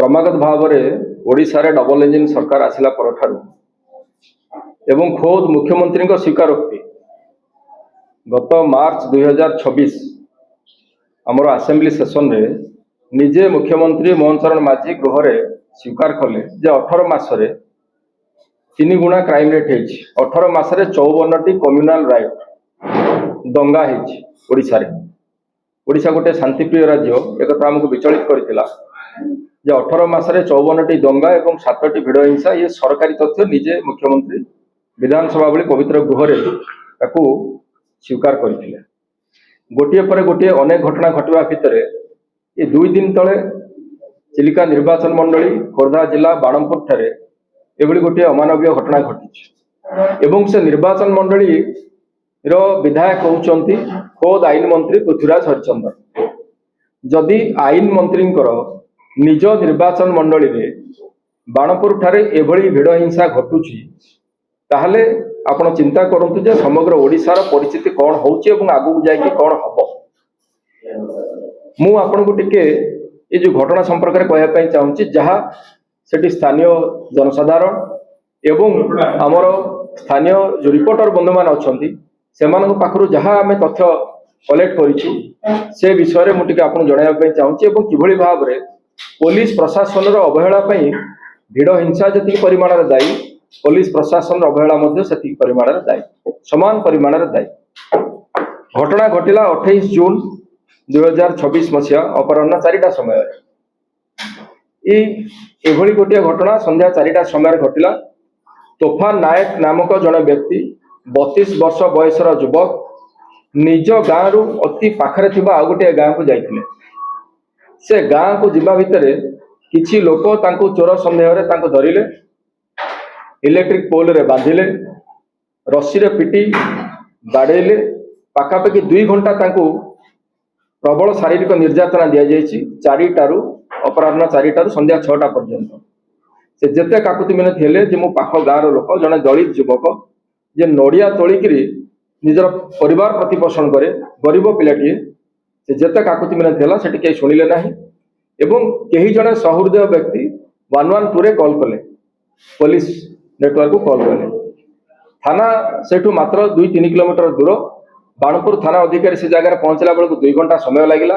क्रमागत भाव में ओडिशा रे डबल इंजिन सरकार आसिला परठारु एवं खोद मुख्यमंत्री स्वीकारोक्ति गत मार्च 2026 आमर आसेम्बली सेशन रे निजे मुख्यमंत्री मोहन चरण माझी गृह स्वीकार कले जे 18 मासरे 3 गुणा क्राइम रेट है 18 मासरे 54टी कम्युनाल राइट दंगा है ओडिशा गोटे शांतिप्रिय राज्य एक आमको विचलित करथिला जे 18 मासरे 54टी दंगा एवं 7टी भिड़ हिंसा ये सरकारी तथ्य निजे मुख्यमंत्री विधानसभा भली पवित्र गृह ताकू स्वीकार करथिले। गोटे पर गोटे अनेक घटना घटवा भितर ये 2 दिन तले चिलिका निर्वाचन मंडली खोर्धा जिला बाणमपुर ठारे एभली गोटे अमानवीय घटना घटी एवं से निर्वाचन मंडली रो विधायक होउचंती खोद आईन मंत्री पृथ्वीराज हरिचंदन। जदि आईन मंत्री निज निर्वाचन मंडली रे बाणपुर ठारे एभली भिड़ हिंसा घटुची ताहले आपण चिंता करंतु जे समग्र ओडिशार परिस्थिति कौन होउची एवं आगु जाई कौन हबो। मु आपण को टिके ये जो घटना संपर्क रे कहया पई चाहूची जहा सेठी स्थानीय जनसाधारण एवं आमर स्थानीय जो रिपोर्टर बंधु मान अछंती सेमान पाखरु जहा आमे तथ्य कलेक्ट करिछु से विषय रे मु टिके आपण जणाया पई चाहूची एवं किभली भाव रे पुलिस प्रशासन रो अवहेला पई भिड़ हिंसा जति परिमाण रे दायी पुलिस प्रशासन अवहेला मध्य से परिमाण रे दायी समान परिमाण रे दायी। घटना घटिला 28 जून 2026 मसीहा अपराह्न 4टा समय एभली गोटे घटना संध्या 4टा समय घटिला। तोफान नायक नामक जड़े व्यक्ति 32 वर्ष बयसर युवक निज गाँव रु अति पाखरे थिबा आ गोटे गाँव को जाइथिले। से गाँव को जिबा भितरे किछि लोक तांको चोर संदेह रे तांको धरिले इलेक्ट्रिक पोल रे बांधिले रस्सी रे पिटी बाड़ेले पाखापाखि 2 घंटा तांको प्रबल शारीरिक निर्यातना दिया जाइछि 4टारू अपराह्न 4टारू संध्या 6टा पर्यंत। से जेते काकुति मिने थिले जे मो पाख गाँव लोक जने दलित युवक जे नड़िया तोलिकी निजर परिवार प्रतिपोषण करे गरीब पिलाटीए से जेते काकुति मिने थिला सेठी के सुनिले नाही एवं कहीं जड़े सहृदय व्यक्ति 112 रे कॉल कले पुलिस नेटवर्क को कॉल कले थाना सेठू मात्र 2-3 किलोमीटर दूर बाणपुर थाना अधिकारी से जगह पहुंचला बेलू 2 घंटा समय लगिला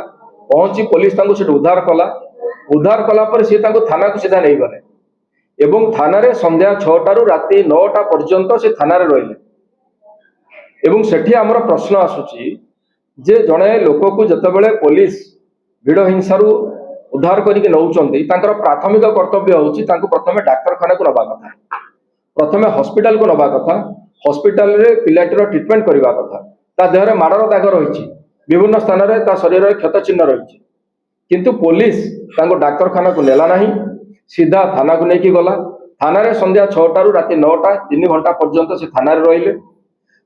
पहुंची पुलिस तांको सेठ उद्धार कला पर सी तांको थाना को सीधा नहीं गले एवं थाना रे संध्या 6टारू राति 9टा पर्यंत से थाना रे रहिले एवं सेठी हमर प्रश्न आसुची जे जणे लोक को जतबेले पुलिस भिड़ हिंसारू उद्धार करिके नौचंती तांकर प्राथमिक कर्तव्य होउची तांको प्रथमे डाक्तरखाना को नबा कथा प्रथमे हॉस्पिटल को नबा कथा हॉस्पिटल रे पिलाटीर ट्रीटमेंट करबा कथा ता देह रे माडर दाग रहिछि विभिन्न स्थान रे ता शरीर रे क्षत चिन्ह रहिछि किंतु पुलिस तांको डाक्तरखाना को नेला नाही सीधा थाना को नेकी गला थाना रे संध्या 6टारू राति 9टा 3 घंटा पर्यंत से थाना रे रहिले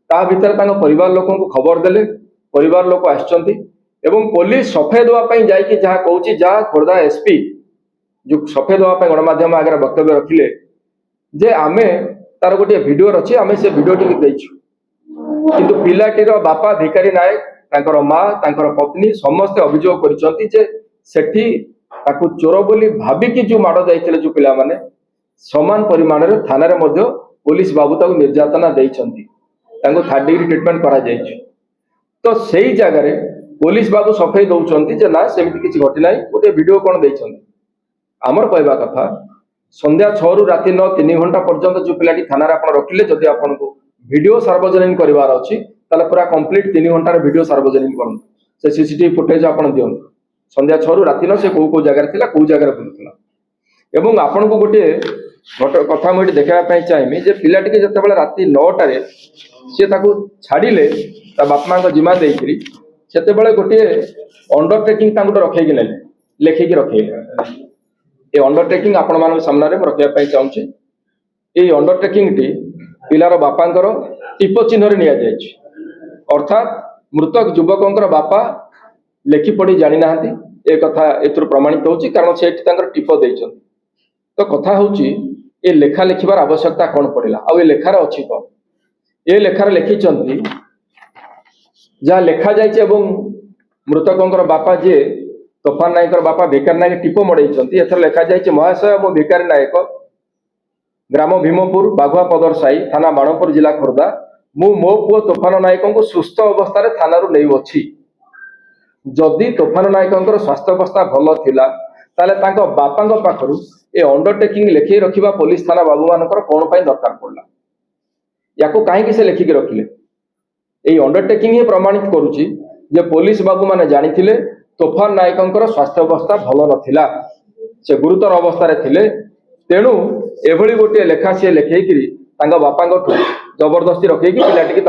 ता भीतर तांको परिवार लोकन को खबर देले परिवार लोक आछचंती एवं पुलिस सफेद होवा पई जाई कि जहा कहूची जहा खोर्धा एसपी जो सफेद होवा पई गणमाध्यम आगे वक्तव्य रखिले जे आमे तार गोटे वीडियो रछि आमे से वीडियो टिक दैछु किंतु पिलाटीर बापा भिकारी नायक तांकर मां तांकर पत्नी समस्त अभियोग करिसंती जे सेठी ताकू चोर बोली भाबी कि जो माड़ जाइथिले जो पिला माने समान परिमाण रे थाना रे मध्य पुलिस बाबू ताकू निर्यातना दैछंती तांको 3rd डिग्री ट्रीटमेंट करा जाइछ तो सेही जगह रे पुलिस बाबू सफाई दौरान जे ना सेमती किसी घटी ना गोटे वीडियो कौन देइछंती आमर कहवा कथा संध्या 6 राति 9 3 घंटा पर्यंत जो पिलाटी थाना रे रखिले जदि आपन को वीडियो सार्वजनिक करिवार अछि ताले पूरा कंप्लीट 3 घंटा रे वीडियो सार्वजनिक करन से सीसीटीवी फुटेज आपन दियन संध्या 6 राति 9 से को जगह थिला को जगह बुलुतला एवं आपन को गोटे कथा मुझे देखा चाहिए जे पिलाटी के जते बेला राति 9टा रे से ताको छाड़िले ता बाप मां को जिम्मा देइकरी सेते बेले गोटे अंडरटेकिंग तांको रखेगी नेले लेखिकी रखेले ए अंडरटेकिंग आपण मान सामने रे रखिया पई चाहूची ए अंडरटेकिंग टी पिलार बापांकर टिप चिन्ह रे निया जायछि अर्थात मृतक युवकंकर बापा लेखि पढ़ी जानि नाहंती ए कथा एथुर प्रमाणित होची कारण सेठी तांकर टिप देइछन तो कथा होची ए लेखा लिखिबार आवश्यकता कोन पड़िला आ ए लेखार अछि को ए लेखार लिखिचंती जहाँ लेखा जाइए मृतकों बापा जे तोफान नायकर बापा भिकारी नायक टीप मड़ेइछंती एथर लिखा जायछि महाशय मु भिकारी नायक ग्राम भीमपुर बाघुआ पदर साई थाना बाणपुर जिला खोर्धा मु मो पुओ तोफान नायक को सुस्थ अवस्था थाना नहीं जदि तोफान नायक स्वास्थ्य अवस्था भल थिला ताले तांको बापा पाखरु ए अंडरटेकिंग लिखि रखिबा पुलिस थाना बाबू मानकर कोन पई दरकार पड़ला याको काहे से लिखिक रखिले ए अंडरटेकिंग ही प्रमाणित करूची जे पुलिस बाबू माने जानिथिले तोफान नायकंकर स्वास्थ्य अवस्था भल नथिला से गुरुतर अवस्था थिले तेणु एभली गोटे लेखा सी लेखैकरी तांगा बापा जबरदस्ती रखेकी पिलाटी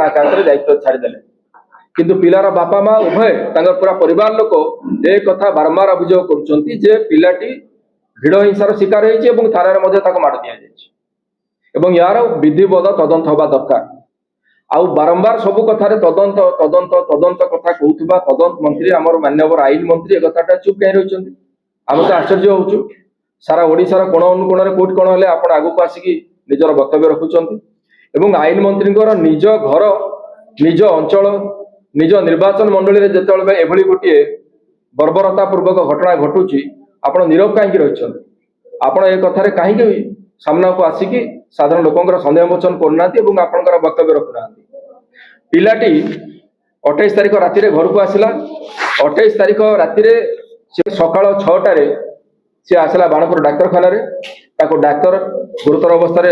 दायित्व छाड़देले किंतु पिलार बापा माँ उभय पूरा परिवार लोक ए कथा बारंबार अभियोग करुछंती जे पिलाटी भिड़ हिंसार शिकार होइछि एवं थाना माड़ दिया जाइछि यार विधिवत तदंत हवा दरकार आउ बारंबार सबु कथार तदंत तदंत तदंत कथा कहूथबा तदंत मंत्री आमर मान्यवर आईन मंत्री ए कथाटा चुप कहीं रहिछंती आम तो आश्चर्य होउछु सारा ओडिशार कोण अनुकोण कोट कोण हेले आपण आगु को आसिकी निजर वक्तव्य रखुछंती एवं आईन मंत्रींकर निज घर निज अंचल निज निर्वाचन मंडली रे जेतेबेले एभली गोटे बर्बरता पूर्वक घटना घटुची आपण नीरव कहीं रही आपण ए कथार कहीं सामना को आसिकी साधारण लोकंर सन्देह मोचन करना आपंकर वक्तव्य रखुना पिलाटी 28 तारिख राति घर को आसला 28 तारिख राति सकाल 6टार सी आसला बाणपुर डाक्तरखाना डाक्तर गुरुतर अवस्था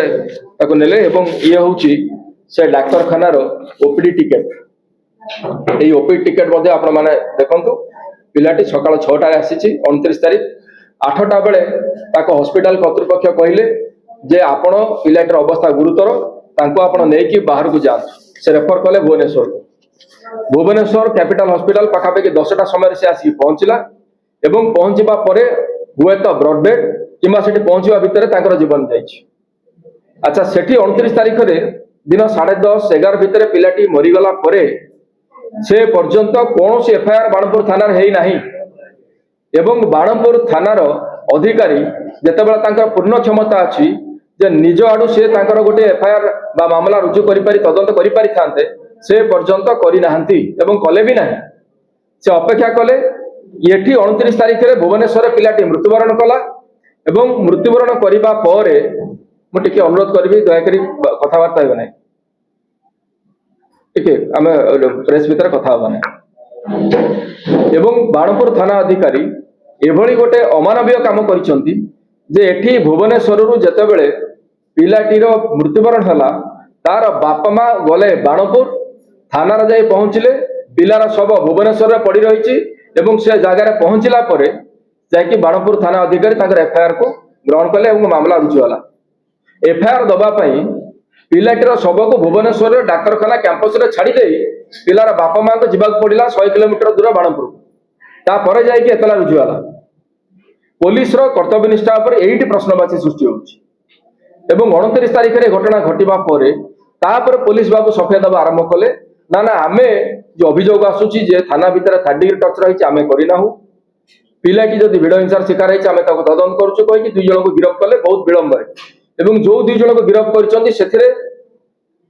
नेले ये हूँ से डाक्तरखानार ओपीडी टिकेट ये ओपीडी टिकेट आपण मैंने देखु पिलाटी सकाल 6टार आसी 29 तारिख 8टा बेले हॉस्पिटल कर्तृपक्ष कहले जे आपण पिलाटर अवस्था गुरुतर तांको आपण नेकी बाहर को जान से रेफर कले भुवनेश्वर कैपिटल हॉस्पिटल पाखापाखि 10टा समय से आसी पहुंचला एवं पहुंचबा परे हुए तो ब्रॉडबेड किंबा सेठी पहुंचबा भितर तांकर जीवन जाइछि अच्छा सेठी 29 तारिख रे दिन 10:30 11 भितर पिलाटी मरीगला परे से पर्यंत कौन सी एफआईआर बाणपुर थाना हेई नाही एवं बाणपुर थानार अधिकारी जेतेबेला तांकर पूर्ण क्षमता अछि जे निज आडू से तांकर गोटे एफआईआर बा मामला रुजु करि पारि तदंत करि पारि थांते से पर्यंत करि नाहंती एवं कले भी नाही से अपेक्षा कले येठी 29 तारिख रे भुवनेश्वर पिलाटी मृत्युवरण कला एवं मृत्युवरण करिबा परे मु टिके अनुरोध करबी दया करी कथावार्ता हेबे नाही ठीक है आमे प्रेस भीतर कथा होबा नाही एवं बाणपुर थाना अधिकारी एभली गोटे अमानवीय काम करिसंती जे एठी भुवनेश्वर रु जेतेबेले पिलाटीर मृत्युवरण हला तार बापा माँ गले बाणपुर थाना जाई पहुंचले पिलार शव भुवनेश्वर रे पड़ी रही एवं से जगार पहुंचला परे जाकि बाणपुर थाना अधिकारी ताकर एफआईआर को ग्रहण कले एवं मामला रुजु हला एफआईआर दबा पई पिलाटीर शव को भुवनेश्वर डाक्तरखाना कैंपस रे छाड़ी देई पिलार बापा माँ को जीवाक पड़िला 100 किलोमीटर दूर बाणपुर तापर जाकि एतला रुजु हला पुलिस कर्तव्य निष्ठा पर एटी प्रश्नवाची सृष्टि होउछि एवं 29 तारिख रे घटना घटिबा परे तापर पुलिस बाबू सफेद दबा आरंभ कले ना ना आमे जो अभियोग आसुची जे थाना भीतर थर्ड डिग्री टच रही आमे करिनाहु पिलाटी जदि भिड़ हिंसार शिकार होइछि आमे ताको तदंत करूछु कहि 2 जण को गिरफ्त कले बहुत विलंब एवं जो 2 जण को गिरफ्त करछन्ती सेथिरे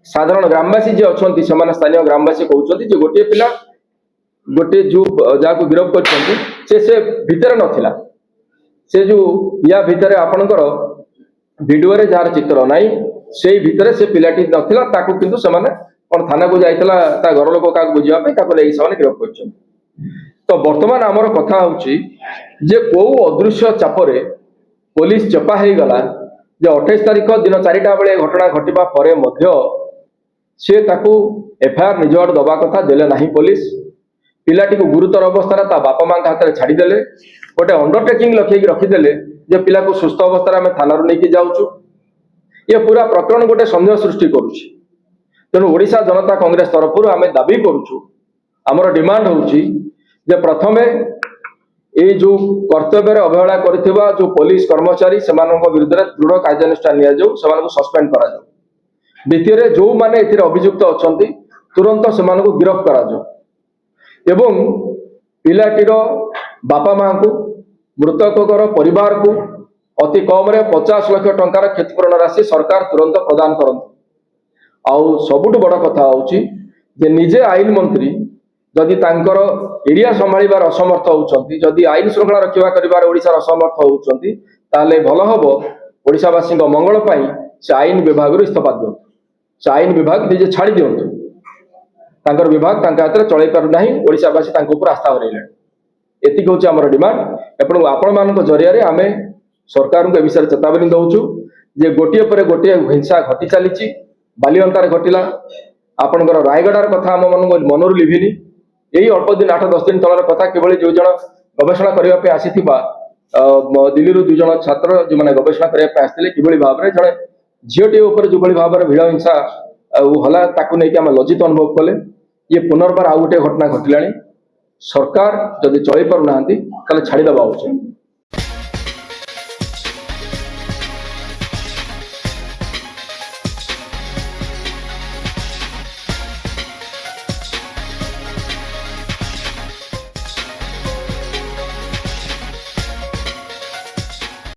साधारण ग्रामवासी जे अछन्ती समान स्थानीय ग्रामवासी कहउछन्ती जे गोटे पिला गोटे जो जाको गिरफ्त करछन्ती से भीतर नथिला से जो या भितर आपणकर वीडियो रे जार चित्र नाई से भितर से पिलाटी नथिला ताको किंतु समान कोन थाना को जाइतला ता घर लोक का बुझिया पे ताको लेई समान गिरफ्त करछन तो वर्तमान हमर कथा होउची जे को अदृश्य चापरे पुलिस चपा हे गला जे 28 तारिख दिन 4टा बेले घटना घटिबा परे मध्य से ताको एफआईआर निजवाड दबा कथा देले नाही पुलिस पिलाटी को गुरुतर अवस्था ता बापा मां हाथ रे छाड़ी देले गोटे अंडरटेकिंग लखै रखिदेले जे पिला को सुस्थ अवस्था में थाना नहीं जाऊँ ये पूरा प्रकरण गोटे सन्देह सृष्टि करुछि तेणु ओडिशा जनता कांग्रेस तरफ आम दाबी करुछु आमर डिमांड होउछि जे प्रथमे ये जो कर्तव्य अवहेला करथिबा जो पुलिस कर्मचारी सेमानक विरुद्ध दृढ़ कार्यानुष्ठान निया जाऊ सेमानक सस्पेंड करा जाऊ द्वितीय जो माने एथिरे अभियुक्त अछंती तुरंत सेमानक गिरफ्त करा जाऊ एवं पिलाटीर बापा माँ को मृतकर परिवार को अति कम रे 50 लाख टंकार क्षतिपूरण राशि सरकार तुरंत प्रदान करते आउ सबुठ बड़ कथा होउची जे निजे आईन मंत्री जदि तांकर एरिया संभाळिबार असमर्थ होउछंती जदि आईन श्रृंखला रक्षा करिबार ओडिशार असमर्थ होउछंती ताले भल हबो ओडिशावासी मंगल पाई से आईन विभाग इस्तीफा दियंतु से आईन विभाग निजे छाड़ी दियंतु तांकर विभाग तांका हाथ में चलै पारु नाही ओडिशावासी तांको ऊपर आस्था हरैले एतिक होची हमर डिमांड एपण आपण मानक जरिया आमे सरकार को ए विषय चेतावनी दउछु जे गोटिए पर गोटिए हिंसा घटी चलीची बालिअंतार घटिला आपणकर रायगडार कथा आम मन मनरु लिभिनी यही अल्प दिन 8-10 दिन तलर कथा किभଳି जो जन गवेषणा करबा पे आसीथिबा दिल्ली रु 2 जन छात्र जो माने गवेषणा करबा पे आस्थिले किभଳି भाबरे जने झियोटी ऊपर जो भଳି भाबरे भिड़ हिंसा हला ताकू नै कि हम लज्जित अनुभव कले ये पुनर्बार आउ गोटे घटना घटिलानी सरकार जदि चलै पारु नांती ताले छाड़ी दबा उचित।